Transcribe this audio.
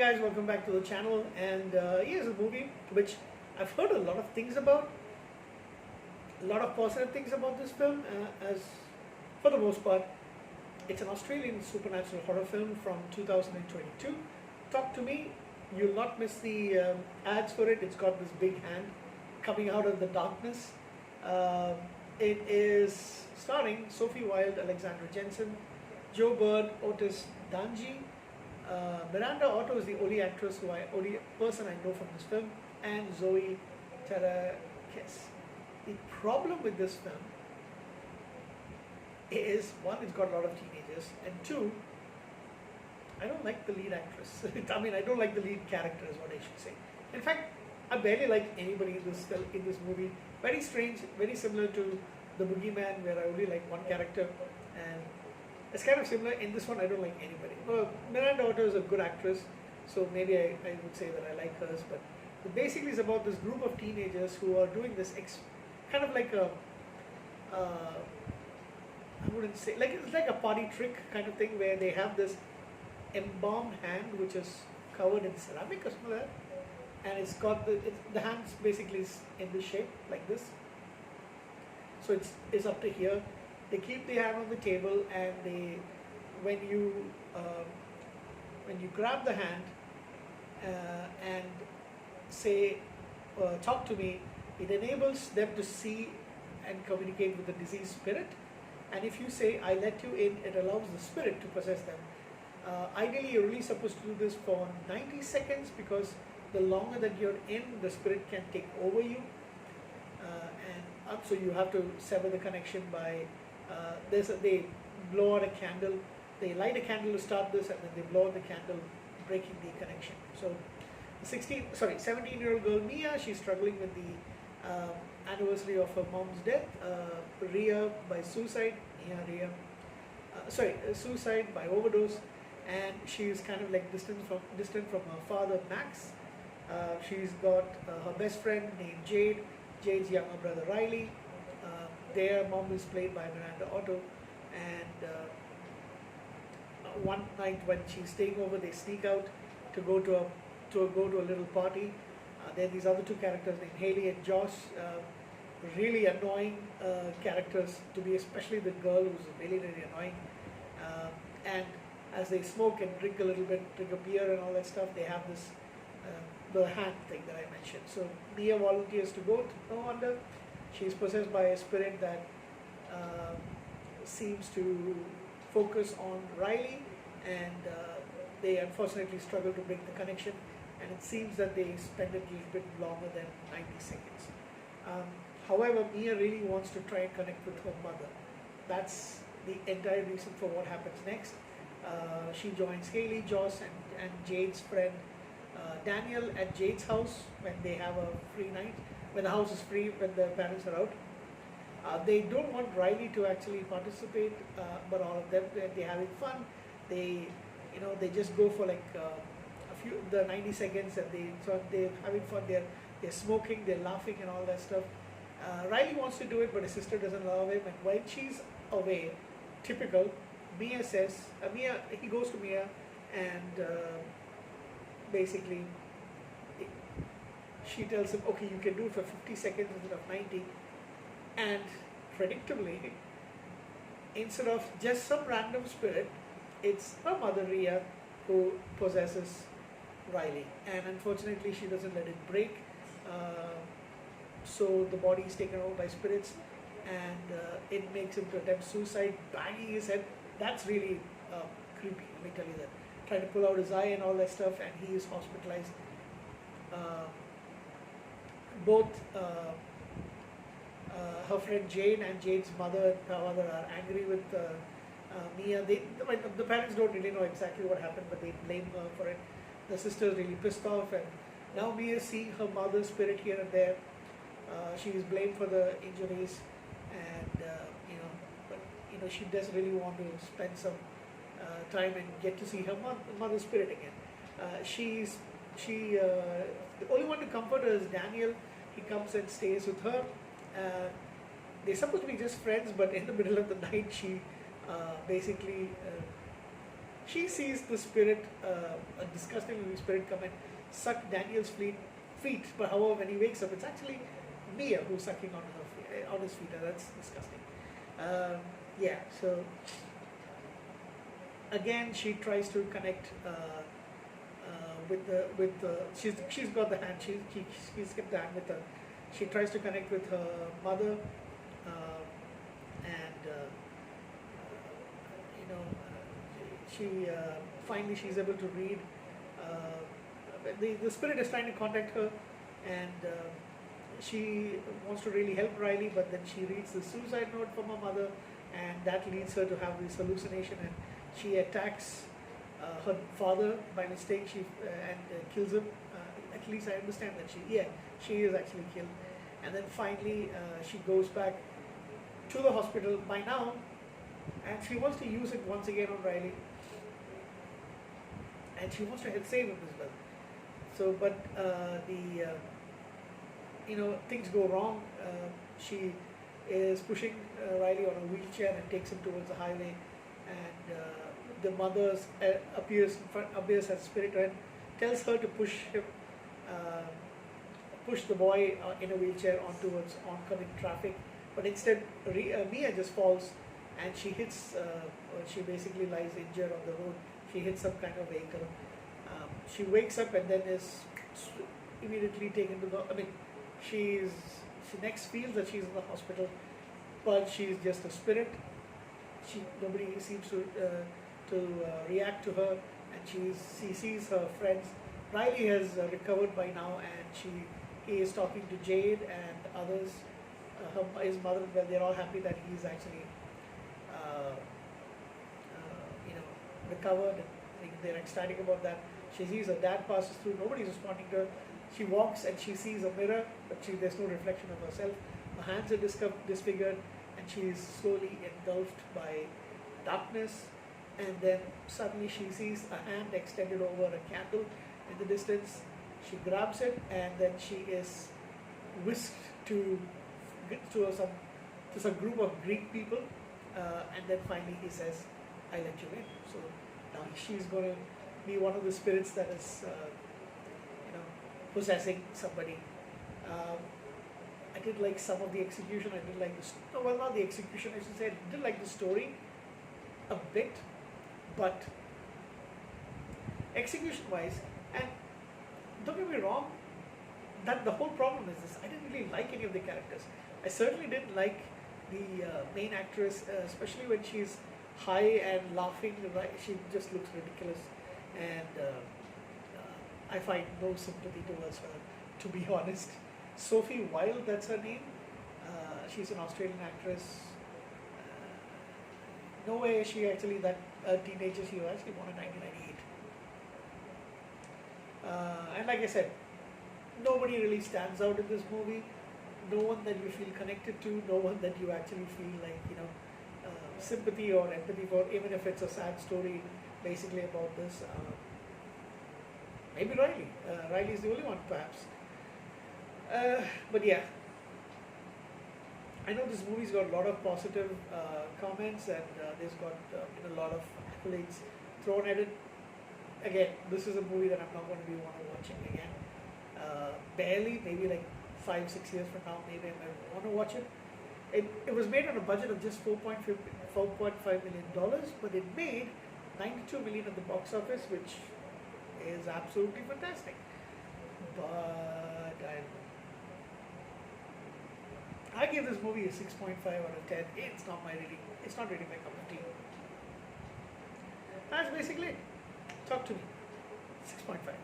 guys, welcome back to the channel. And here's a movie which I've heard a lot of things about, a lot of positive things about this film. As for the most part, it's an Australian supernatural horror film from 2022. Talk to me, you'll not miss the ads for it. It's got this big hand coming out of the darkness. Uh, it is starring Sophie Wilde, Alexandra Jensen, Joe Bird, Otis Danji. Miranda Otto is the only person I know from this film, and Zoe Terakes. The problem with this film is, one, it's got a lot of teenagers, and two, I don't like the lead actress. I mean, I don't like the lead character, is what I should say. In fact, I barely like anybody in this movie. Very strange, very similar to The Boogeyman, where I only like one character, and it's kind of similar. In this one, I don't like anybody. Well, Miranda Otto is a good actress, so maybe I would say that I like hers. But basically, it's about this group of teenagers who are doing this kind of like a, I wouldn't say, like it's like a party trick kind of thing, where they have this embalmed hand which is covered in ceramic or something like that, and it's got the hands basically is in this shape like this. So it's up to here. They keep the hand on the table, and when you grab the hand and say, talk to me, it enables them to see and communicate with the deceased spirit. And if you say, I let you in, it allows the spirit to possess them. Ideally, you're really supposed to do this for 90 seconds, because the longer that you're in, the spirit can take over you. So you have to sever the connection by, they blow out a candle, they light a candle to start this, and then they blow out the candle, breaking the connection. So the 17-year-old girl Mia, she's struggling with the anniversary of her mom's death. Ria by suicide, suicide by overdose, and she's kind of like distant from her father Max. She's got her best friend named Jade, Jade's younger brother Riley. Their mom is played by Miranda Otto, and one night when she's staying over, they sneak out to go to a little party. There are these other two characters named Haley and Josh, really annoying characters to be, especially the girl who's really annoying. And as they smoke and drink a little bit, drink a beer and all that stuff, they have this the hand thing that I mentioned. So Mia volunteers to go. No wonder she's possessed by a spirit that seems to focus on Riley, and they unfortunately struggle to break the connection, and it seems that they spend it a little bit longer than 90 seconds. However, Mia really wants to try and connect with her mother. That's the entire reason for what happens next. She joins Haley, Josh, and Jade's friend Daniel at Jade's house when they have a free night, when the house is free, when the parents are out. They don't want Riley to actually participate, but all of them, they're having fun. They just go for like the 90 seconds, and they're having fun. They're smoking, they're laughing, and all that stuff. Riley wants to do it, but his sister doesn't allow him. And when she's away, typical, Mia says, he goes to Mia, and basically she tells him, okay, you can do it for 50 seconds instead of 90. And predictably, instead of just some random spirit, it's her mother Ria who possesses Riley. And unfortunately, she doesn't let it break. So the body is taken over by spirits, and it makes him to attempt suicide, banging his head. That's really creepy, let me tell you that. Trying to pull out his eye and all that stuff, and he is hospitalized. Both her friend Jane and Jane's mother are angry with Mia. The parents don't really know exactly what happened, but they blame her for it. The sister is really pissed off, and now Mia is seeing her mother's spirit here and there. She is blamed for the injuries, and but she does really want to spend some time and get to see her mother's spirit again. The only one to comfort her is Daniel. He comes and stays with her. They're supposed to be just friends, but in the middle of the night, she basically She sees the spirit, a disgusting movie spirit, come and suck Daniel's feet. But however, when he wakes up, it's actually Mia who's sucking on on his feet. That's disgusting. Yeah. So again, she tries to connect with the she's got the hand. She's kept the hand with her. She tries to connect with her mother, and you know, she finally she's able to read. The spirit is trying to contact her, and she wants to really help Riley, but then she reads the suicide note from her mother, and that leads her to have this hallucination, and she attacks her father by mistake. She and kills him. At least I understand that she is actually killed, and then finally she goes back to the hospital by now, and she wants to use it once again on Riley, and she wants to help save him as well. So, but things go wrong. She is pushing Riley on a wheelchair and takes him towards the highway, and the mother appears as spirit and tells her to push the boy in a wheelchair on towards oncoming traffic, but instead Mia just falls, and she hits. She basically lies injured on the road. She hits some kind of vehicle. She wakes up and then is immediately taken to the. She next feels that she's in the hospital, but she's just a spirit. Nobody seems to react to her, and she sees her friends. Riley has recovered by now, and he is talking to Jade and others. His mother, well, they're all happy that he's actually recovered, and they're ecstatic about that. She sees her dad passes through. Nobody's responding to her. She walks and she sees a mirror, but there's no reflection of herself. Her hands are disfigured, and she is slowly engulfed by darkness. And then suddenly she sees a hand extended over a candle in the distance. She grabs it, and then she is whisked to some group of Greek people, and then finally he says, "I let you in." So now she's going to be one of the spirits that is possessing somebody. I did like some of the execution. I did like not the execution, I should say. I did like the story a bit, but execution wise, and don't get me wrong, that the whole problem is this: I didn't really like any of the characters. I certainly didn't like the main actress, especially when she's high and laughing. She just looks ridiculous, and I find no sympathy towards her, to be honest. Sophie Wilde, that's her name. She's an Australian actress. No way is she actually that teenager. She was actually born in 1998. And like I said, nobody really stands out in this movie. No one that you feel connected to. No one that you actually feel like sympathy or empathy for, even if it's a sad story, basically about this. Maybe Riley. Riley is the only one, perhaps. But yeah, I know this movie's got a lot of positive comments, and there's got a lot of accolades thrown at it. Again, this is a movie that I'm not going to be watching again. Barely, maybe like 5-6 years from now, maybe I might want to watch it. It was made on a budget of just $4.5 million, but it made $92 million at the box office, which is absolutely fantastic. But I give this movie a 6.5 out of 10. It's not really my cup of tea. That's basically it. Talk to me. 6.5.